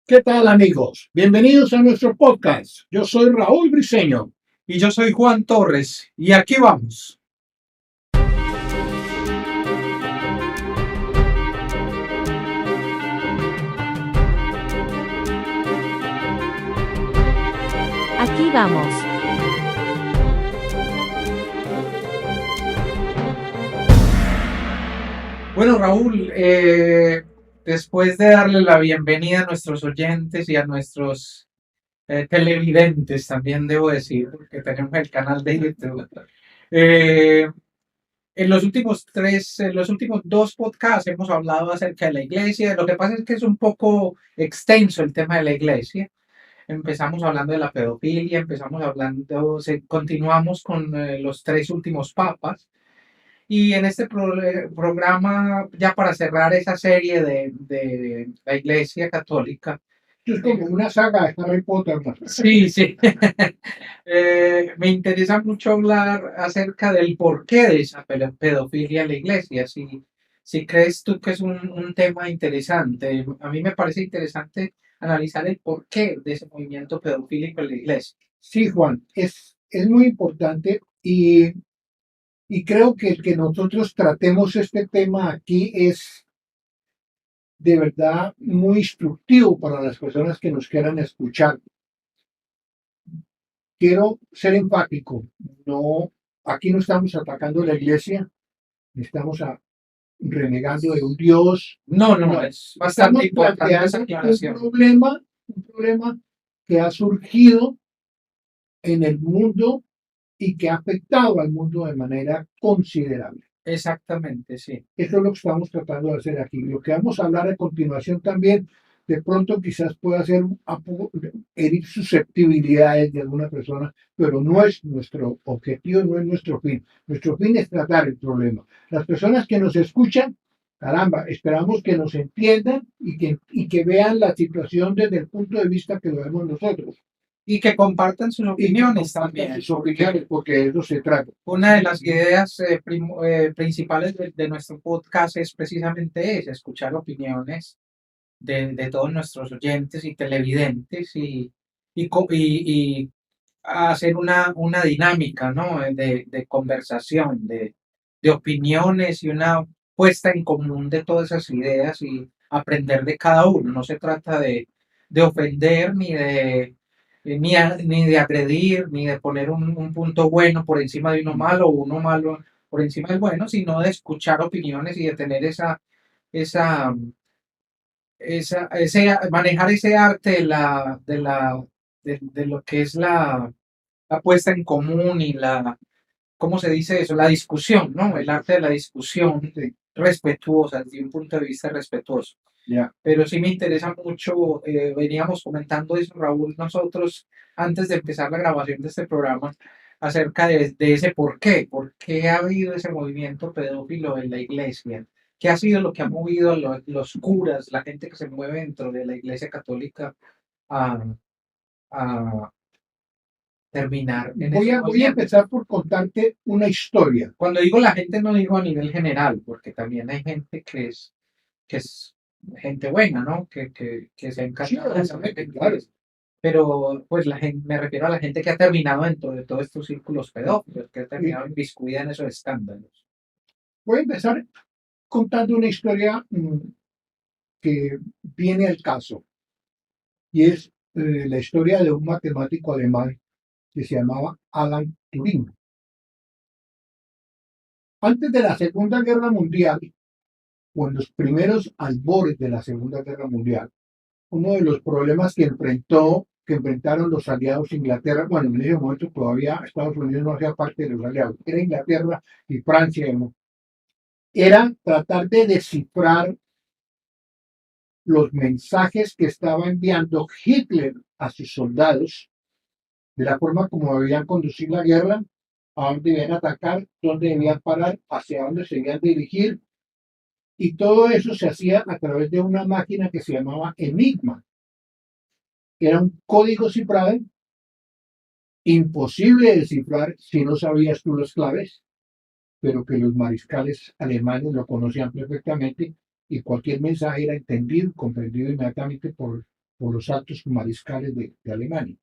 ¿Qué tal, amigos? Bienvenidos a nuestro podcast. Yo soy Raúl Briceño. Y yo soy Juan Torres, y aquí vamos. Aquí vamos. Bueno, Raúl, después de darle la bienvenida a nuestros oyentes y a nuestros televidentes, también debo decir, porque tenemos el canal de YouTube. eh, en los últimos dos podcasts hemos hablado acerca de la iglesia. Lo que pasa es que es un poco extenso el tema de la iglesia. Empezamos hablando de la pedofilia, continuamos con los tres últimos papas. Y en este programa, ya para cerrar esa serie de la Iglesia Católica, Esto es como una saga de Harry Potter, ¿no? sí, sí, me interesa mucho hablar acerca del porqué de esa pedofilia en la Iglesia. Si crees tú que es un tema interesante, a mí me parece interesante analizar el porqué de ese movimiento pedofílico en la Iglesia. Sí, Juan, es muy importante y creo que el que nosotros tratemos este tema aquí es de verdad muy instructivo para las personas que nos quieran escuchar. Quiero ser empático. No, aquí no estamos atacando la iglesia, estamos renegando de un Dios. No, no, No, es estamos bastante importante esa planteando aclaración. un problema que ha surgido en el mundo y que ha afectado al mundo de manera considerable. Exactamente, sí. Eso es lo que estamos tratando de hacer aquí. Lo que vamos a hablar a continuación también, de pronto quizás pueda ser herir susceptibilidades de alguna persona, pero no es nuestro objetivo, no es nuestro fin. Nuestro fin es tratar el problema. Las personas que nos escuchan, caramba, esperamos que nos entiendan y que vean la situación desde el punto de vista que lo vemos nosotros. Y que compartan sus Y que opiniones compartan también. sus opiniones, porque de eso se trata. Una de las ideas principales de nuestro podcast es precisamente esa, escuchar opiniones de todos nuestros oyentes y televidentes y hacer una dinámica, ¿no? De conversación, de opiniones y una puesta en común de todas esas ideas y aprender de cada uno. No se trata de ofender ni de agredir, ni de poner un punto bueno por encima de uno malo o uno malo por encima del bueno, sino de escuchar opiniones y de tener esa, manejar ese arte de lo que es la puesta en común y ¿cómo se dice eso? La discusión, ¿no? El arte de la discusión respetuosa, desde un punto de vista respetuoso. Ya. Pero sí me interesa mucho, veníamos comentando eso, Raúl, nosotros, antes de empezar la grabación de este programa, acerca de ese por qué ha habido ese movimiento pedófilo en la iglesia, qué ha sido lo que ha movido a los curas, la gente que se mueve dentro de la iglesia católica a, a terminar en Voy ese a movimiento. empezar por contarte una historia. Cuando digo la gente, no digo a nivel general, porque también hay gente que es gente buena, ¿no? Que se ha Sí, encargado de hacer obviamente, claro. pero pues la gente, me refiero a la gente que ha terminado dentro de todos estos círculos pedófilos, que ha Y terminado inmiscuida en esos escándalos. voy a empezar contando una historia que viene al caso, y es la historia de un matemático alemán que se llamaba Alan Turing. Antes de la Segunda Guerra Mundial, o en los primeros albores de la Segunda Guerra Mundial, uno de los problemas que enfrentaron los aliados Inglaterra, bueno, en ese momento todavía Estados Unidos no hacía parte de los aliados, era Inglaterra y Francia, ¿no? Era tratar de descifrar los mensajes que estaba enviando Hitler a sus soldados, de la forma como debían conducir la guerra, a dónde debían atacar, dónde debían parar, hacia dónde se debían dirigir, y todo eso se hacía a través de una máquina que se llamaba Enigma. Era un código cifrado, imposible de descifrar si no sabías tú las claves, pero que los mariscales alemanes lo conocían perfectamente y cualquier mensaje era entendido, comprendido inmediatamente por los altos mariscales de Alemania.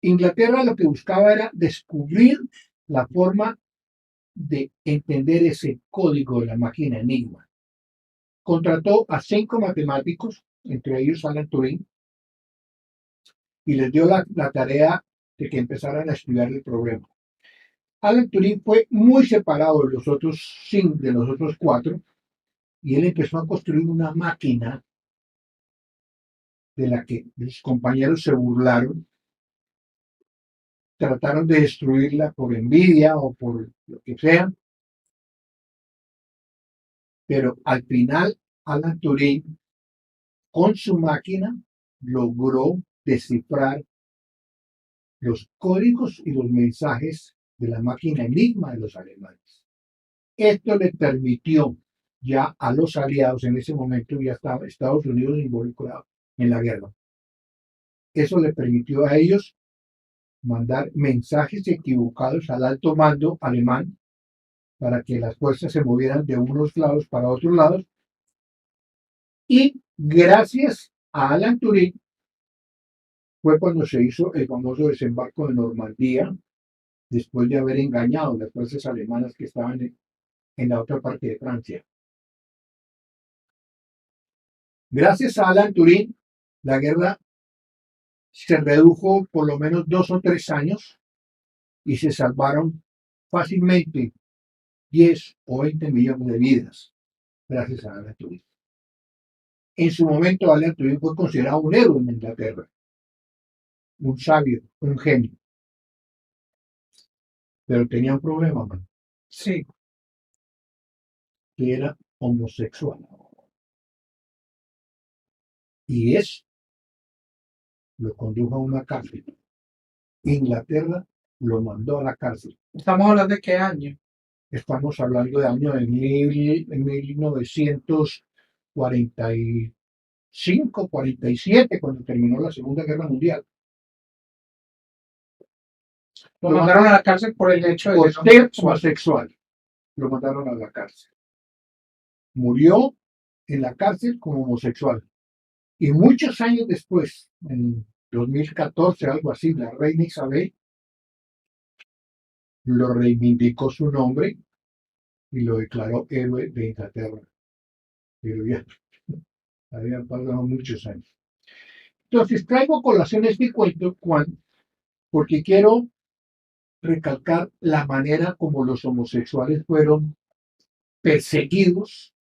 Inglaterra lo que buscaba era descubrir la forma de entender ese código de la máquina Enigma. Contrató a 5 matemáticos, entre ellos Alan Turing, y les dio la tarea de que empezaran a estudiar el problema. Alan Turing fue muy separado de los otros 4, y él empezó a construir una máquina de la que sus compañeros se burlaron, trataron de destruirla por envidia o por lo que sea, pero al final Alan Turing con su máquina logró descifrar los códigos y los mensajes de la máquina Enigma de los alemanes. Esto le permitió ya a los aliados, en ese momento ya estaba Estados Unidos involucrado en la guerra, eso le permitió a ellos mandar mensajes equivocados al alto mando alemán para que las fuerzas se movieran de unos lados para otros lados. Y gracias a Alan Turing fue cuando se hizo el famoso desembarco de Normandía, después de haber engañado a las fuerzas alemanas que estaban en la otra parte de Francia. Gracias a Alan Turing, la guerra se redujo por lo menos 2 o 3 años y se salvaron fácilmente 10 o 20 millones de vidas, gracias a Alan Turing. En su momento, Alan Turing fue considerado un héroe en Inglaterra, un sabio, un genio. Pero tenía un problema, man, Sí, que era homosexual. Y eso lo condujo a una cárcel. Inglaterra lo mandó a la cárcel. ¿estamos hablando de qué año? Estamos hablando de año de 1945, 47, cuando terminó la Segunda Guerra Mundial. Lo mandaron a la cárcel por el hecho de Por ser ser homosexual. homosexual, lo mandaron a la cárcel. Murió en la cárcel como homosexual. Y muchos años después, en 2014, algo así, la reina Isabel lo reivindicó su nombre y lo declaró héroe de Inglaterra. Pero ya habían pasado muchos años. Entonces, traigo a colación este cuento, Juan, porque quiero recalcar la manera como los homosexuales fueron perseguidos,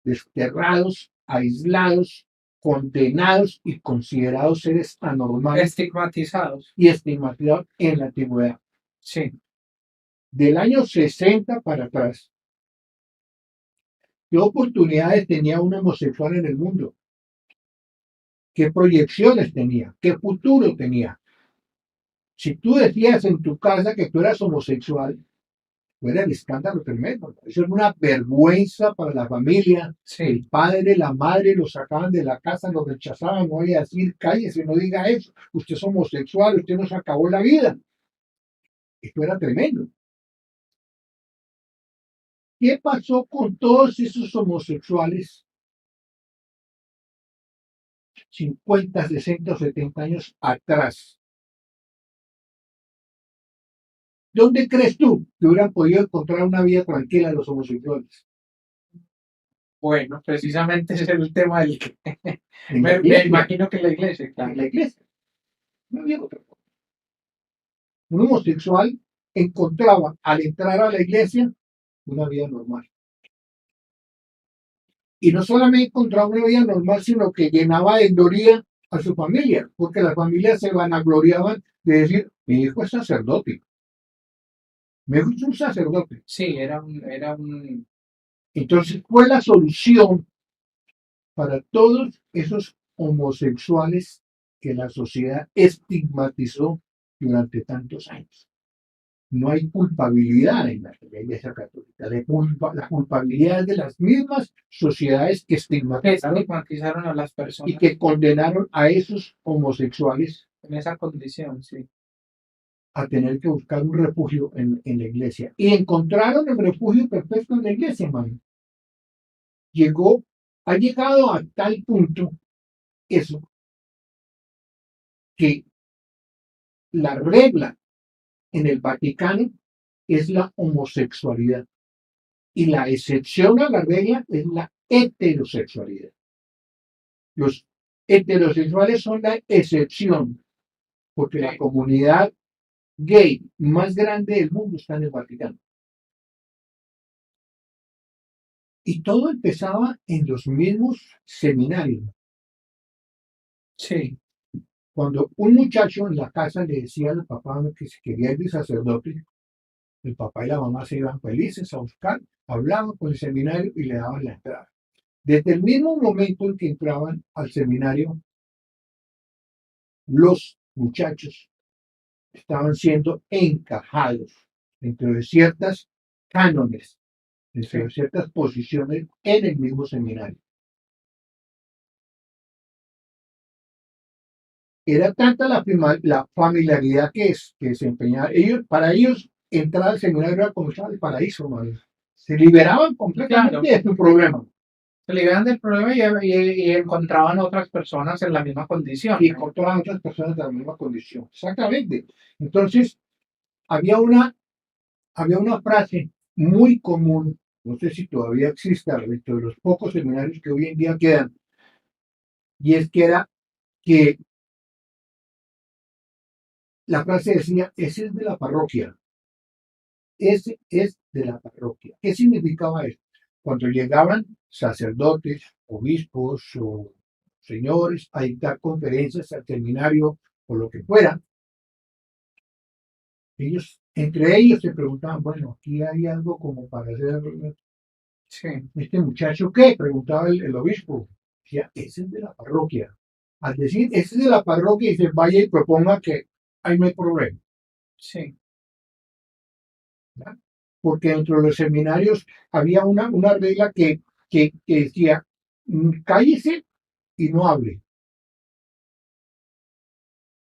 desterrados, aislados, condenados y considerados seres anormales Estigmatizados. y estigmatizados en la antigüedad. Sí, Del año 60 para atrás, ¿qué oportunidades tenía un homosexual en el mundo? ¿Qué proyecciones tenía? ¿Qué futuro tenía? Si tú decías en tu casa que tú eras homosexual, era el escándalo tremendo. Eso era una vergüenza para la familia. sí. El padre, la madre los sacaban de la casa, los rechazaban. No voy a decir, cállese, no diga eso. Usted es homosexual, usted nos acabó la vida. Esto era tremendo. ¿Qué pasó con todos esos homosexuales 50, 60 o 70 años atrás? ¿Dónde crees tú que hubieran podido encontrar una vida tranquila los homosexuales? Bueno, precisamente ese es el tema del que En la me iglesia. imagino que en la iglesia, En claro. la iglesia. No había otra cosa. Un homosexual encontraba al entrar a la iglesia una vida normal. Y no solamente encontraba una vida normal, sino que llenaba de gloria a su familia, porque las familias se vanagloriaban de decir, mi hijo es sacerdote. Mi hijo es un sacerdote. Sí, era un Entonces fue la solución para todos esos homosexuales que la sociedad estigmatizó durante tantos años. No hay culpabilidad en la Iglesia Católica. La culpabilidad es de las mismas sociedades que estigmatizaron estigmatizaron a las y personas que condenaron a esos homosexuales en esa condición, sí. a tener que buscar un refugio en la iglesia. Y encontraron el refugio perfecto en la iglesia, hermano. Llegó Ha llegado a tal punto eso que la regla en el Vaticano es la homosexualidad y la excepción a la regla es la heterosexualidad. Los heterosexuales son la excepción porque la comunidad gay más grande del mundo está en el Vaticano. Y todo empezaba en los mismos seminarios. Sí, Cuando un muchacho en la casa le decía al papá que se quería ir de sacerdote, el papá y la mamá se iban felices a buscar, hablaban con el seminario y le daban la entrada. Desde el mismo momento en que entraban al seminario, los muchachos estaban siendo encajados dentro de ciertas cánones, dentro de sí, ciertas posiciones en el mismo seminario. Era tanta la familiaridad que se empeñaba. Para ellos, entrar al seminario era como estar en el paraíso, madre. Se liberaban completamente claro. de su problema Se liberan del problema y encontraban otras personas en la misma condición, y ¿no? encontraban otras personas de la misma condición. Exactamente. Entonces, había una, había una frase muy común, no sé si todavía existe, dentro de los pocos seminarios que hoy en día quedan, y es que era que la frase decía, ese es de la parroquia. Ese es de la parroquia. ¿Qué significaba esto? Cuando llegaban sacerdotes, obispos o señores a dictar conferencias al seminario o lo que fuera, entre ellos se preguntaban, bueno, aquí hay algo como para hacer Sí, este muchacho, ¿qué? Preguntaba el obispo. Decía, ese es de la parroquia. Al decir, ese es de la parroquia, dice, vaya y proponga que ahí no hay problema. sí, ¿Ya? Porque dentro de los seminarios había una regla que decía, cállese y no hable.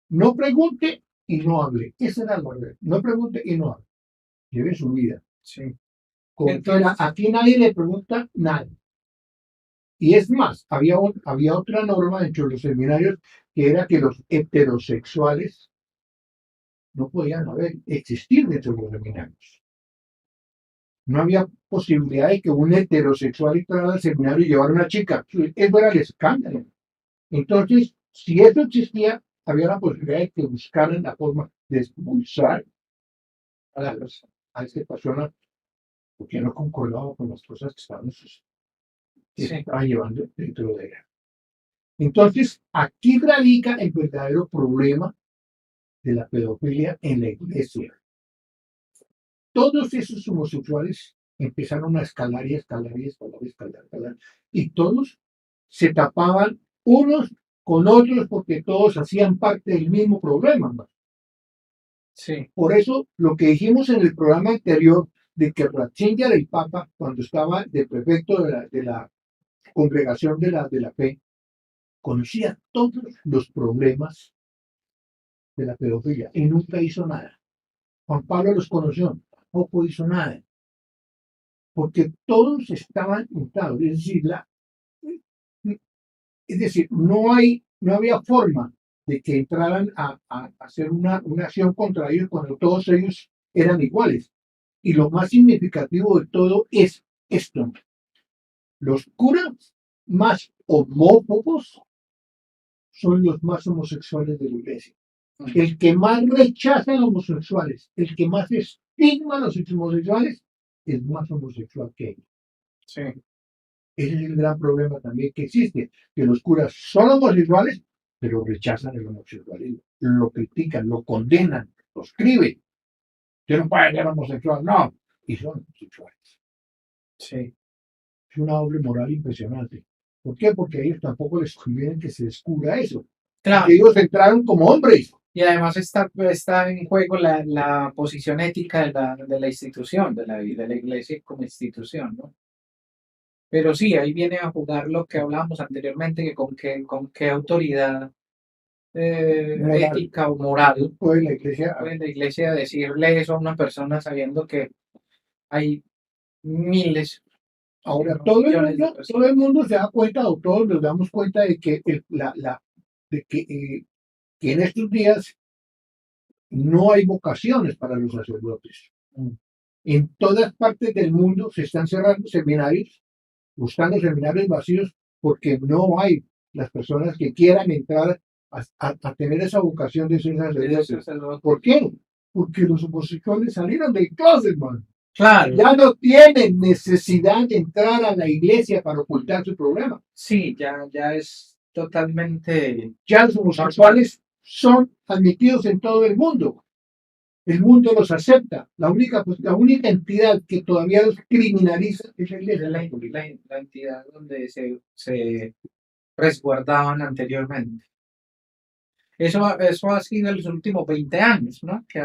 No pregunte y no hable. Esa era la regla. No pregunte y no hable. Lleve su vida. sí. Como quiera, Entonces, aquí nadie le pregunta nada. Y es más, había otra norma dentro de los seminarios que era que los heterosexuales no podían existir dentro de los seminarios. No había posibilidad de que un heterosexual entrara al seminario y llevara una chica. Eso era el escándalo. Entonces, si eso existía, había la posibilidad de que buscaran la forma de expulsar a esa persona porque no concordaba con las cosas que se sí, estaban llevando dentro de ella. Entonces, aquí radica el verdadero problema de la pedofilia en la iglesia. Todos esos homosexuales empezaron a escalar y escalar y escalar y escalar, escalar, y todos se tapaban unos con otros porque todos hacían parte del mismo problema. sí, Por eso, lo que dijimos en el programa anterior de que Ratzinger, el Papa, cuando estaba de prefecto de la congregación de la fe, conocía todos los problemas de la pedofilia y nunca hizo nada. Juan Pablo los conoció, tampoco hizo nada, porque todos estaban juntados. Es decir, no había forma de que entraran a hacer una acción contra ellos cuando todos ellos eran iguales. Y lo más significativo de todo es esto. Los curas más homófobos son los más homosexuales de la iglesia. El que más rechaza a los homosexuales, el que más estigma a los homosexuales, es más homosexual que ellos. sí, Ese es el gran problema también que existe, que los curas son homosexuales, pero rechazan el homosexualismo, lo critican, lo condenan, lo escriben. Usted no puede ser homosexual, no, y son homosexuales. sí. Es una doble moral impresionante. ¿Por qué? Porque a ellos tampoco les conviene que se descubra eso. Claro. Ellos entraron como hombres. Y además está en juego la posición ética de la institución, de la iglesia como institución, ¿no? Pero sí, ahí viene a jugar lo que hablábamos anteriormente, que con qué autoridad Moral. ética o moral Pues la iglesia, puede la iglesia decirle eso a una persona sabiendo que hay miles, Ahora, no, todo millones de personas. todo el mundo se da cuenta, o todos nos damos cuenta de que, que en estos días no hay vocaciones para los sacerdotes. En todas partes del mundo se están cerrando seminarios, buscando seminarios vacíos, porque no hay las personas que quieran entrar a tener esa vocación de ser sacerdotes. ¿Por qué? Porque los homosexuales salieron del closet, man. Claro, Ya no tienen necesidad de entrar a la iglesia para ocultar su problema. sí, ya es totalmente Ya los homosexuales son admitidos en todo el mundo. El mundo los acepta. La única entidad que todavía los criminaliza es la es iglesia. la entidad donde se resguardaban anteriormente. Eso ha sido en los últimos 20 años, ¿no? Que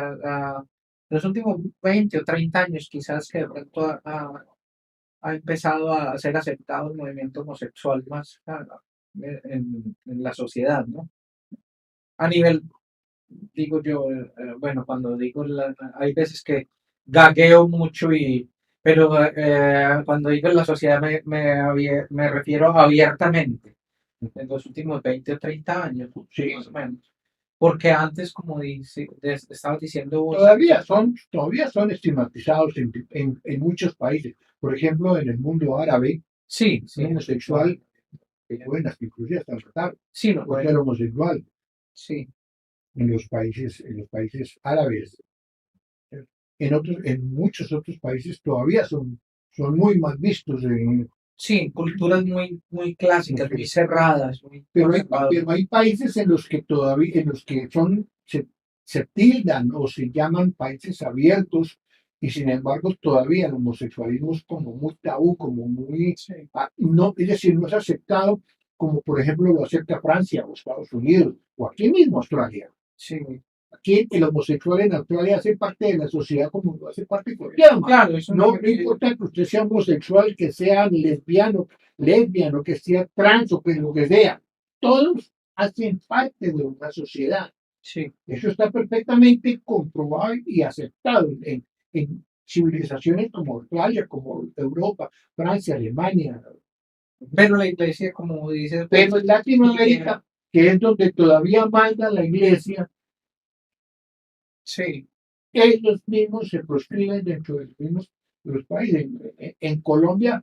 los últimos 20 o 30 años quizás que de pronto ha empezado a ser aceptado el movimiento homosexual más en la sociedad, ¿no? A nivel, digo yo, bueno, cuando digo, hay veces que gagueo mucho pero cuando digo en la sociedad me refiero abiertamente, en los últimos 20 o 30 años, Sí. más o menos. Porque antes, como estabas diciendo vos, Todavía son estigmatizados en muchos países. Por ejemplo, en el mundo árabe, sí, un homosexual que pueden hasta inclusive hasta matar sí, no, por ser homosexual sí, en los países árabes. En muchos otros países todavía son muy mal vistos. sí, culturas muy clásicas, muy cerradas, muy Pero conservadoras. hay países en los que todavía, en los que se tildan o se llaman países abiertos, y sin embargo todavía el homosexualismo es como muy tabú, como muy, Sí, no, es decir, no es aceptado como por ejemplo lo acepta Francia o Estados Unidos o aquí mismo Australia. sí, Aquí el homosexual en Australia hace parte de la sociedad como lo hace parte cualquiera. claro, eso No, no importa que usted sea homosexual, que sea lesbiano, que sea trans o que lo que sea. Todos hacen parte de una sociedad. sí. Eso está perfectamente comprobado y aceptado en civilizaciones como Australia, como Europa, Francia, Alemania. Pero la iglesia, como dices, Pero en Latinoamérica, que es donde todavía manda la iglesia, sí, ellos mismos se proscriben dentro de los mismos de los países. En Colombia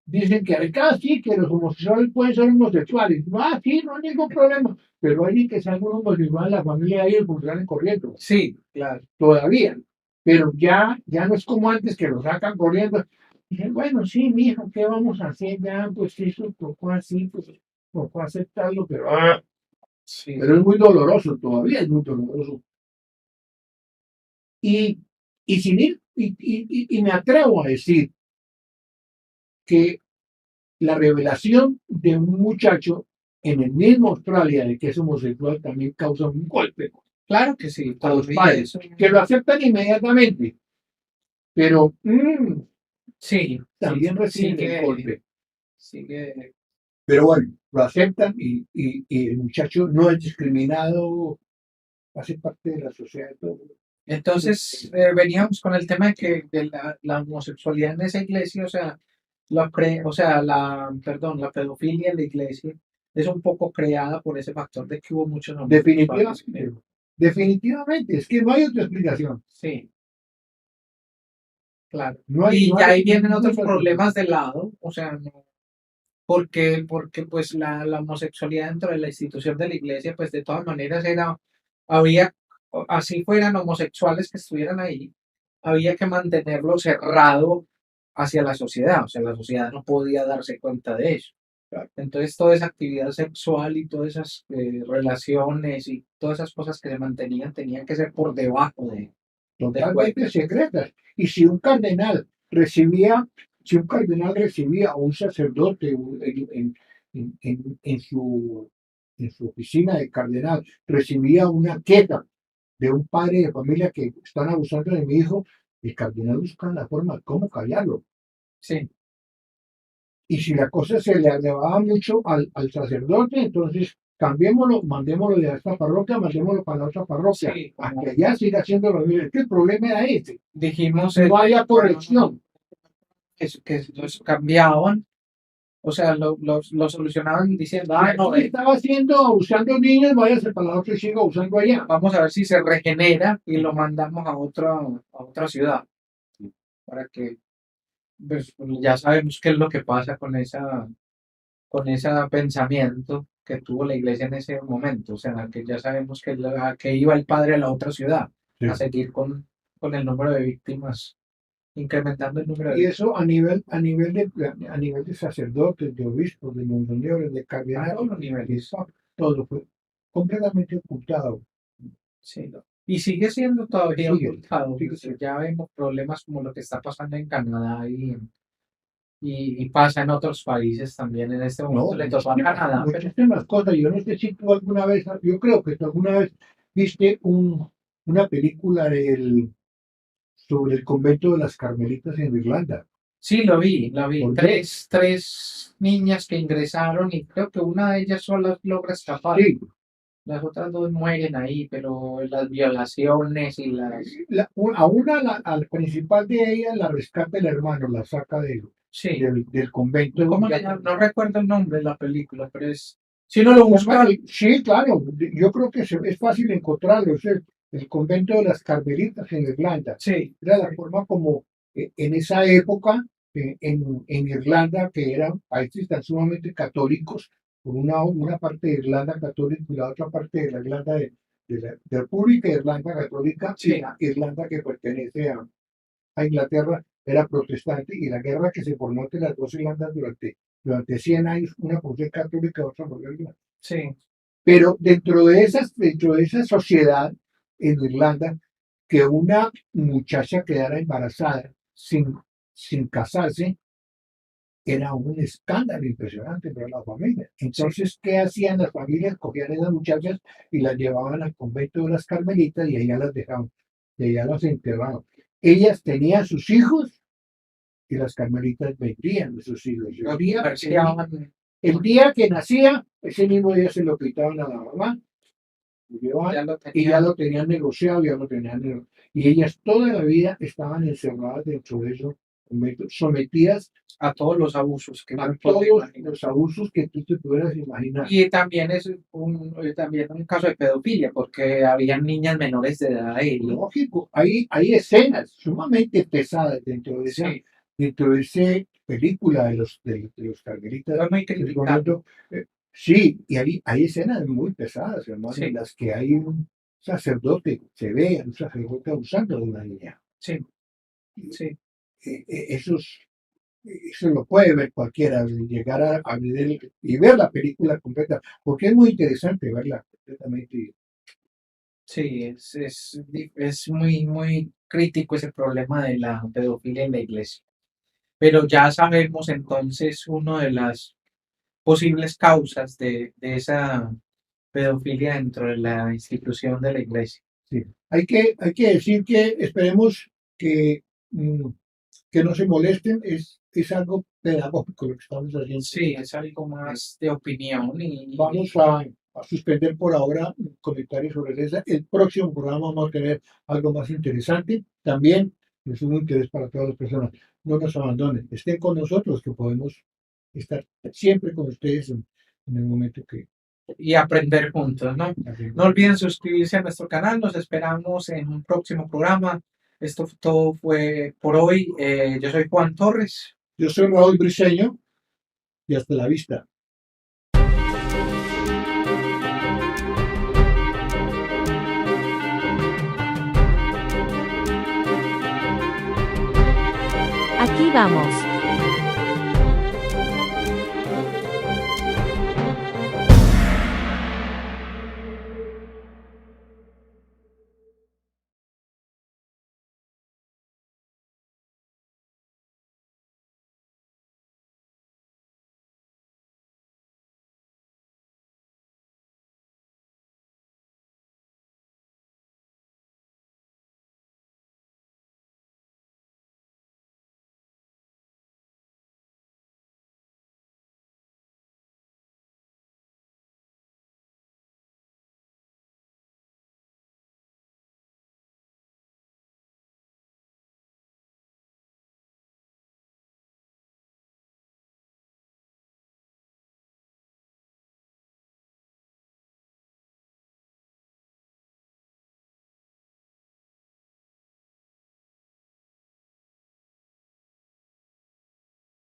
dicen que acá sí, que los homosexuales pueden ser homosexuales. Sí, no hay ningún problema. Pero alguien que sea un homosexual, la familia de ellos pues salen corriendo. sí, claro. Todavía. Pero ya no es como antes que lo sacan corriendo. Dicen, bueno, sí, mijo, ¿qué vamos a hacer? Ya, pues eso tocó así, pues tocó aceptarlo, Sí, pero es muy doloroso, todavía es muy doloroso. Y, y me atrevo a decir que la revelación de un muchacho en el mismo Australia de que es homosexual también causa un golpe claro que sí, a los todavía padres, eso. que lo aceptan inmediatamente, pero Sí, también sí, reciben el golpe. sigue. Pero bueno, lo aceptan y el muchacho no es discriminado, hace parte de la sociedad de todo. Entonces, veníamos con el tema de la homosexualidad en esa iglesia, o sea, la pedofilia en la iglesia es un poco creada por ese factor de que hubo muchos homosexuales. Definitivamente, definitivamente, es que no hay otra explicación. Sí, claro. No hay, Y no ya hay, ahí vienen no hay otros otra problemas de lado, o sea, no, porque pues la homosexualidad dentro de la institución de la iglesia, pues de todas maneras había, así fueran homosexuales que estuvieran ahí, había que mantenerlo cerrado hacia la sociedad, o sea, la sociedad no podía darse cuenta de eso. Entonces, toda esa actividad sexual y todas esas relaciones y todas esas cosas que se mantenían tenían que ser por debajo de totalmente secretas. Y si un cardenal recibía o un sacerdote en su oficina de cardenal, recibía una queja de un padre de familia que están abusando de mi hijo, el cardenal busca la forma de cómo callarlo. Sí, Y si la cosa se le elevaba mucho al sacerdote, entonces cambiémoslo, mandémoslo de esta parroquia, mandémoslo para la otra parroquia, sí, a como que allá siga haciendo lo mismo. Es que el problema era ese, dijimos, no había corrección. que los cambiaban, o sea, lo solucionaban diciendo, ah, no, Estaba haciendo, usando niños, váyase para la otra y siga usando allá. vamos a ver si se regenera y lo mandamos a otra ciudad, para que pues, ya sabemos qué es lo que pasa con ese pensamiento que tuvo la iglesia en ese momento, o sea, que ya sabemos que iba el padre a la otra ciudad Sí. a seguir con el número de víctimas, incrementando el número de Y víctimas. eso a nivel de sacerdotes, de obispos, de monseñores, de A cardenales, todos los niveles. todo fue completamente ocultado. Sí, ¿no? Y sigue siendo todavía Sigue, ocultado, sigue porque siendo. ya vemos problemas como lo que está pasando en Canadá y pasa en otros países también. En este momento No, le tocó a Canadá, pero muchísimas cosas. Yo no sé si tú alguna vez, yo creo que tú alguna vez viste una película sobre el convento de las Carmelitas en Irlanda. sí, lo vi. ¿Por qué? Tres niñas que ingresaron y creo que una de ellas sola logra escapar. Sí, Las otras dos mueren ahí, pero las violaciones y las... al principal de ellas la rescata el hermano, la saca Sí, del convento. ¿cómo se llama? No recuerdo el nombre de la película, pero es... Si uno lo busca, Sí, claro, yo creo que es fácil encontrarlo. Es el convento de las Carmelitas en Irlanda. sí, Era la forma como en esa época en Irlanda, que eran países tan sumamente católicos, por una parte de Irlanda católica y la otra parte de la Irlanda de República de Irlanda católica, Sí. y la Irlanda que pertenece a Inglaterra era protestante, y la guerra que se formó entre las dos Irlandas durante 100 años, una por ser católica, otra por ser irlandesa. sí, Pero dentro de esa sociedad en Irlanda, que una muchacha quedara embarazada sin casarse, era un escándalo impresionante para la familia. Entonces, ¿qué hacían las familias? Cogían a esas muchachas y las llevaban al convento de las Carmelitas y allá las dejaban, y allá las enterraban. Ellas tenían sus hijos y las Carmelitas vendían a sus hijos. El día que nacía, ese mismo día se lo quitaban a la mamá, lo llevaban, ya lo y ya tenía. lo tenían negociado, y ellas toda la vida estaban encerradas dentro de esos conventos, sometidas A todos los abusos que a uno puede todos imaginar. los abusos que tú te pudieras imaginar. Y también es también un caso de pedofilia, porque habían niñas menores de edad ahí. Lógico, hay escenas sumamente pesadas dentro de Sí, esa película de los Carmelitas. fue muy del criticado. convento. Sí, y hay escenas muy pesadas, hermano, Sí. en las que hay un sacerdote, se ve a un sacerdote abusando de una niña. Sí, sí, Eso lo puede ver cualquiera, llegar a ver y ver la película completa, porque es muy interesante verla completamente. sí, es muy, muy crítico ese problema de la pedofilia en la iglesia. Pero ya sabemos entonces una de las posibles causas de esa pedofilia dentro de la institución de la iglesia. Sí. Hay que decir que esperemos que, que no se molesten, es algo pedagógico lo que estamos haciendo. Sí, es algo más de opinión y Vamos a suspender por ahora comentarios sobre eso. El próximo programa vamos a tener algo más interesante. También es un interés para todas las personas. No nos abandonen, estén con nosotros, que podemos estar siempre con ustedes en el momento que y aprender juntos, ¿no? No olviden suscribirse a nuestro canal, nos esperamos en un próximo programa. Esto todo fue por hoy. Yo soy Juan Torres. Yo soy Raúl Briceño y hasta la vista. Aquí vamos.